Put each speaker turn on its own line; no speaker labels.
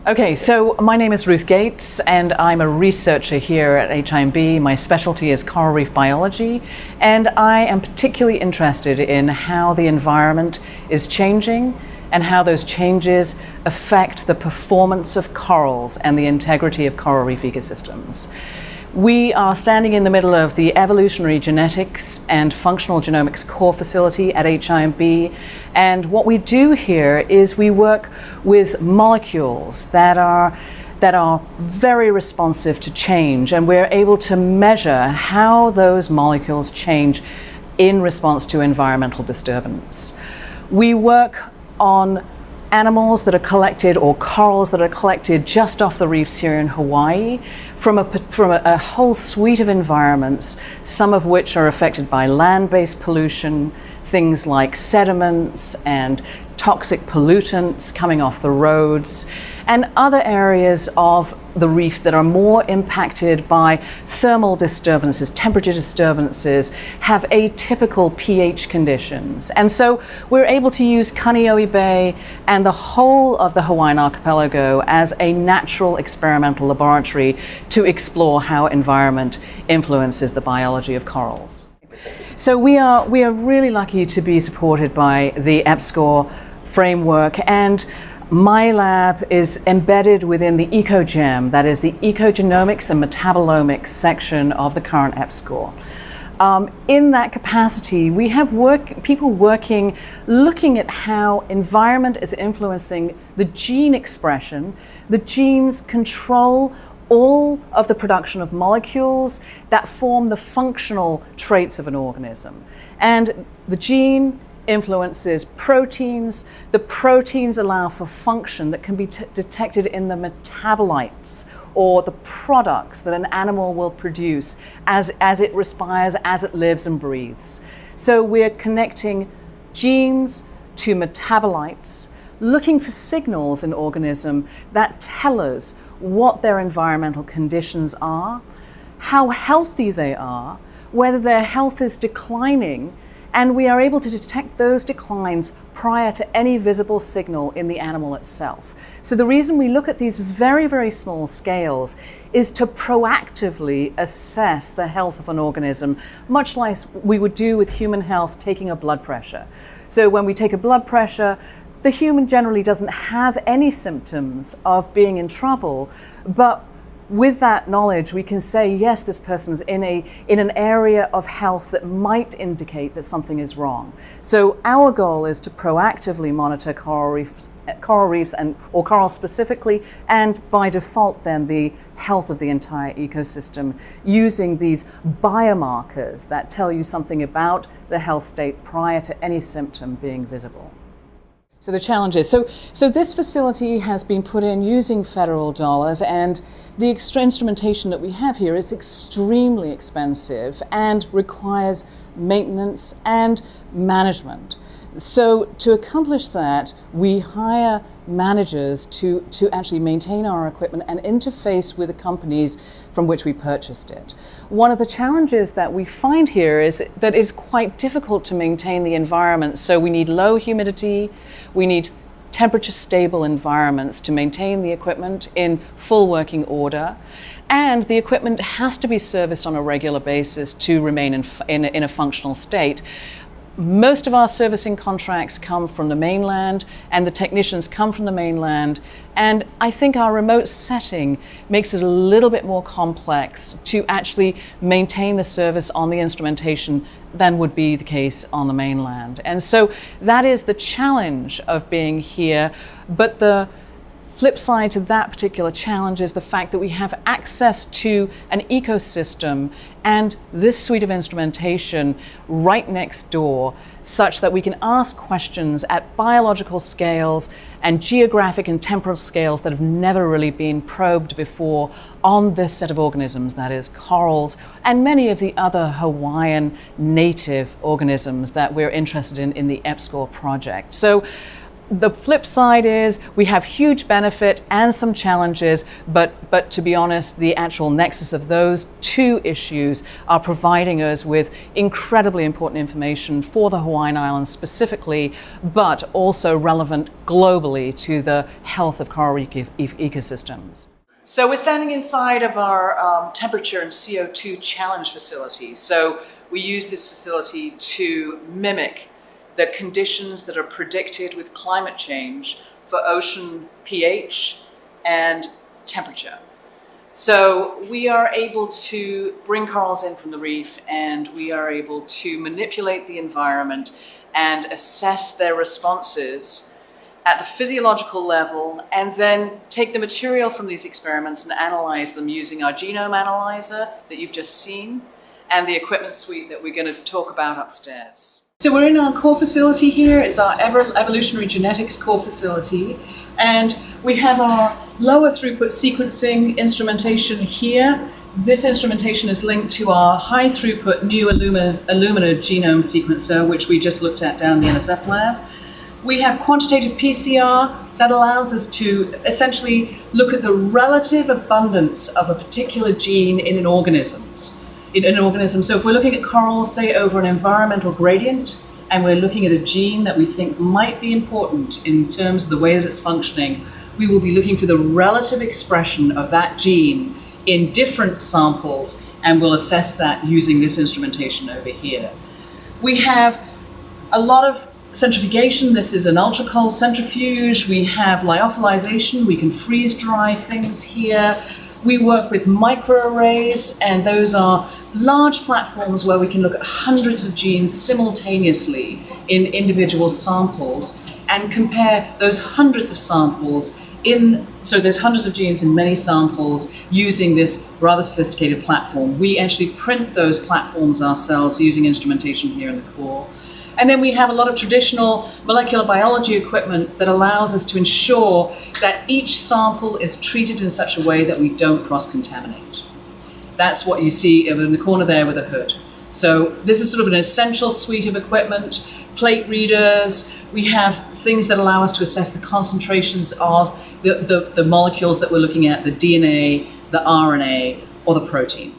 Okay, so my name is Ruth Gates and I'm a researcher here at HIMB. My specialty is coral reef biology, and I am particularly interested in how the environment is changing and how those changes affect the performance of corals and the integrity of coral reef ecosystems. We are standing in the middle of the Evolutionary Genetics and Functional Genomics Core Facility at HIMB, and what we do here is we work with molecules that are very responsive to change, and we're able to measure how those molecules change in response to environmental disturbance. We work on animals that are collected, or corals that are collected just off the reefs here in Hawaii from a whole suite of environments, some of which are affected by land-based pollution, things like sediments and toxic pollutants coming off the roads, and other areas of the reef that are more impacted by thermal disturbances, temperature disturbances, have atypical pH conditions. And so we're able to use Kaneohe Bay and the whole of the Hawaiian archipelago as a natural experimental laboratory to explore how environment influences the biology of corals. So we are really lucky to be supported by the EPSCoR framework, and my lab is embedded within the EcoGEM, that is the Ecogenomics and Metabolomics section of the current EPSCoR. In that capacity, we have people working, looking at how environment is influencing the gene expression. The genes control all of the production of molecules that form the functional traits of an organism. And the gene influences proteins. The proteins allow for function that can be detected in the metabolites, or the products that an animal will produce as it respires, as it lives and breathes. So we're connecting genes to metabolites, looking for signals in organism that tell us what their environmental conditions are, how healthy they are, whether their health is declining, and we are able to detect those declines prior to any visible signal in the animal itself. So the reason we look at these very, very small scales is to proactively assess the health of an organism, much like we would do with human health taking a blood pressure. So when we take a blood pressure, the human generally doesn't have any symptoms of being in trouble, but with that knowledge, we can say, yes, this person's in an area of health that might indicate that something is wrong. So our goal is to proactively monitor coral reefs or corals specifically, and by default then the health of the entire ecosystem, using these biomarkers that tell you something about the health state prior to any symptom being visible. So the challenges. So this facility has been put in using federal dollars, and the extra instrumentation that we have here is extremely expensive and requires maintenance and management. So to accomplish that, we hire managers to actually maintain our equipment and interface with the companies from which we purchased it. One of the challenges that we find here is that it's quite difficult to maintain the environment. So we need low humidity, we need temperature stable environments to maintain the equipment in full working order, and the equipment has to be serviced on a regular basis to remain in a functional state. Most of our servicing contracts come from the mainland, and the technicians come from the mainland, and I think our remote setting makes it a little bit more complex to actually maintain the service on the instrumentation than would be the case on the mainland. And so that is the challenge of being here, but the flip side to that particular challenge is the fact that we have access to an ecosystem and this suite of instrumentation right next door, such that we can ask questions at biological scales and geographic and temporal scales that have never really been probed before on this set of organisms, that is corals, and many of the other Hawaiian native organisms that we're interested in the EPSCoR project. So the flip side is we have huge benefit and some challenges, but to be honest, the actual nexus of those two issues are providing us with incredibly important information for the Hawaiian Islands specifically, but also relevant globally to the health of coral reef ecosystems. So we're standing inside of our temperature and CO2 challenge facility. So we use this facility to mimic the conditions that are predicted with climate change for ocean pH and temperature. So we are able to bring corals in from the reef, and we are able to manipulate the environment and assess their responses at the physiological level, and then take the material from these experiments and analyze them using our genome analyzer that you've just seen and the equipment suite that we're going to talk about upstairs. So we're in our core facility here. It's our evolutionary genetics core facility, and we have our lower throughput sequencing instrumentation here. This instrumentation is linked to our high throughput new Illumina genome sequencer, which we just looked at down in the NSF lab. We have quantitative PCR that allows us to essentially look at the relative abundance of a particular gene in an organism. So if we're looking at corals, say over an environmental gradient, and we're looking at a gene that we think might be important in terms of the way that it's functioning, we will be looking for the relative expression of that gene in different samples, and we'll assess that using this instrumentation over here. We have a lot of centrifugation. This is an ultra-cold centrifuge. We have lyophilization. We can freeze dry things here. We work with microarrays, and those are large platforms where we can look at hundreds of genes simultaneously in individual samples and compare those hundreds of samples so there's hundreds of genes in many samples using this rather sophisticated platform. We actually print those platforms ourselves using instrumentation here in the core. And then we have a lot of traditional molecular biology equipment that allows us to ensure that each sample is treated in such a way that we don't cross-contaminate. That's what you see in the corner there with a hood. So this is sort of an essential suite of equipment, plate readers. We have things that allow us to assess the concentrations of the molecules that we're looking at, the DNA, the RNA, or the protein.